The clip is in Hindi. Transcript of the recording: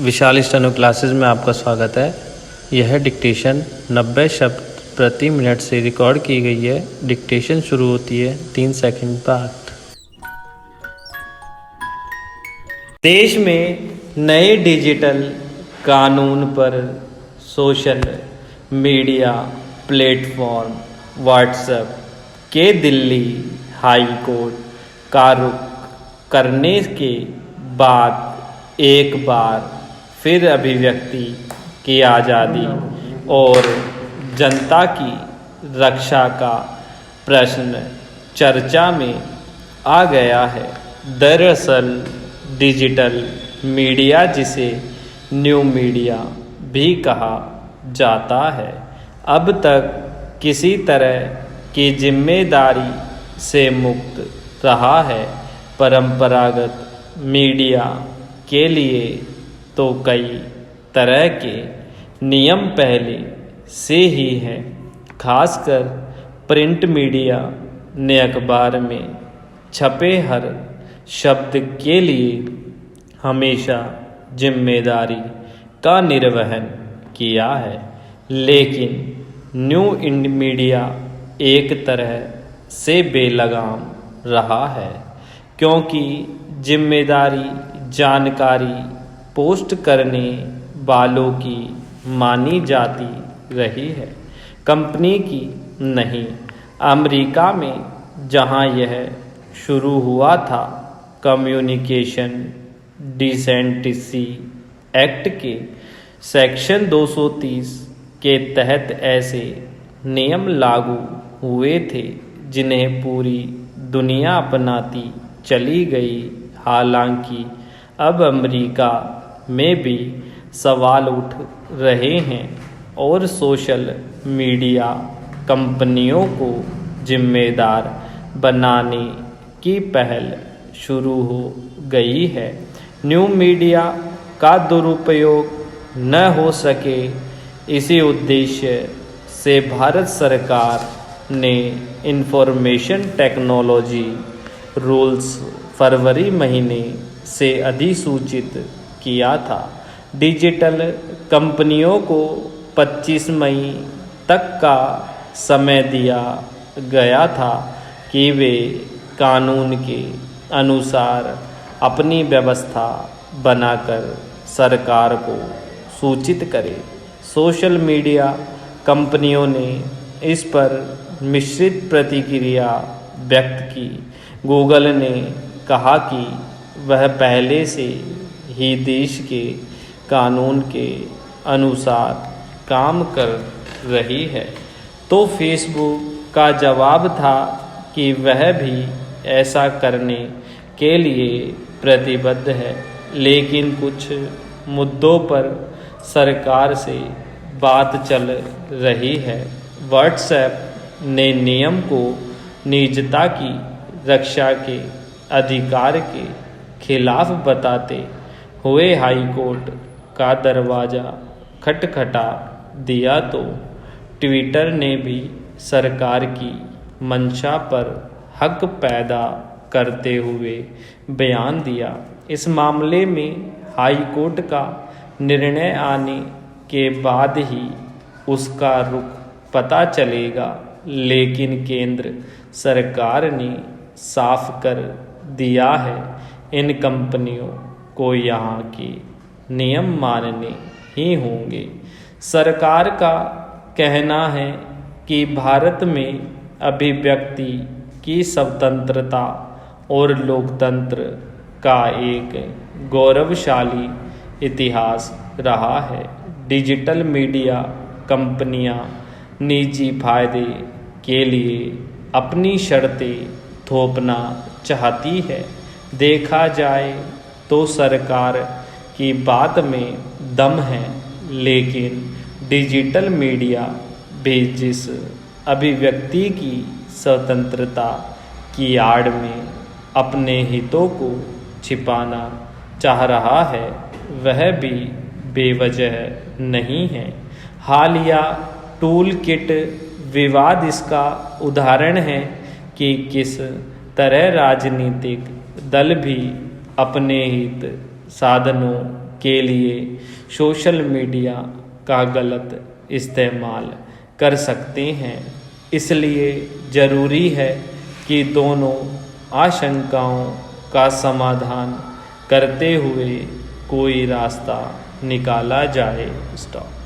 विशाल स्टेनो क्लासेस में आपका स्वागत है। यह डिक्टेशन 90 शब्द प्रति मिनट से रिकॉर्ड की गई है। डिक्टेशन शुरू होती है 3 सेकंड बाद। देश में नए डिजिटल कानून पर सोशल मीडिया प्लेटफॉर्म व्हाट्सएप के दिल्ली हाई कोर्ट का रुख करने के बाद एक बार फिर अभिव्यक्ति की आज़ादी और जनता की रक्षा का प्रश्न चर्चा में आ गया है। दरअसल डिजिटल मीडिया, जिसे न्यू मीडिया भी कहा जाता है, अब तक किसी तरह की जिम्मेदारी से मुक्त रहा है। परंपरागत मीडिया के लिए तो कई तरह के नियम पहले से ही हैं। खासकर प्रिंट मीडिया ने अखबार में छपे हर शब्द के लिए हमेशा जिम्मेदारी का निर्वहन किया है। लेकिन न्यू मीडिया एक तरह से बेलगाम रहा है, क्योंकि जिम्मेदारी जानकारी पोस्ट करने वालों की मानी जाती रही है, कंपनी की नहीं। अमेरिका में जहां यह शुरू हुआ था, कम्युनिकेशन डिसेंटेंसी एक्ट के सेक्शन 230 के तहत ऐसे नियम लागू हुए थे जिन्हें पूरी दुनिया अपनाती चली गई। हालांकि अब अमेरिका में भी सवाल उठ रहे हैं और सोशल मीडिया कंपनियों को जिम्मेदार बनाने की पहल शुरू हो गई है। न्यू मीडिया का दुरुपयोग न हो सके, इसी उद्देश्य से भारत सरकार ने इंफॉर्मेशन टेक्नोलॉजी रूल्स फरवरी महीने से अधिसूचित किया था। डिजिटल कंपनियों को 25 मई तक का समय दिया गया था कि वे कानून के अनुसार अपनी व्यवस्था बनाकर सरकार को सूचित करें। सोशल मीडिया कंपनियों ने इस पर मिश्रित प्रतिक्रिया व्यक्त की। गूगल ने कहा कि वह पहले से ही देश के कानून के अनुसार काम कर रही है, तो फेसबुक का जवाब था कि वह भी ऐसा करने के लिए प्रतिबद्ध है। लेकिन कुछ मुद्दों पर सरकार से बात चल रही है। व्हाट्सएप ने नियम को निजता की रक्षा के अधिकार के खिलाफ बताते हुए हाई कोर्ट का दरवाज़ा खटखटा दिया, तो ट्विटर ने भी सरकार की मंशा पर हक पैदा करते हुए बयान दिया। इस मामले में हाई कोर्ट का निर्णय आने के बाद ही उसका रुख पता चलेगा। लेकिन केंद्र सरकार ने साफ कर दिया है, इन कंपनियों को यहाँ के नियम मानने ही होंगे। सरकार का कहना है कि भारत में अभिव्यक्ति की स्वतंत्रता और लोकतंत्र का एक गौरवशाली इतिहास रहा है। डिजिटल मीडिया कंपनियां निजी फायदे के लिए अपनी शर्तें थोपना चाहती है। देखा जाए तो सरकार की बात में दम है, लेकिन डिजिटल मीडिया भी जिस अभिव्यक्ति की स्वतंत्रता की आड़ में अपने हितों को छिपाना चाह रहा है, वह भी बेवजह नहीं है। हालिया टूल किट विवाद इसका उदाहरण है कि किस तरह राजनीतिक दल भी अपने हित साधनों के लिए सोशल मीडिया का गलत इस्तेमाल कर सकते हैं। इसलिए ज़रूरी है कि दोनों आशंकाओं का समाधान करते हुए कोई रास्ता निकाला जाए। स्टॉप।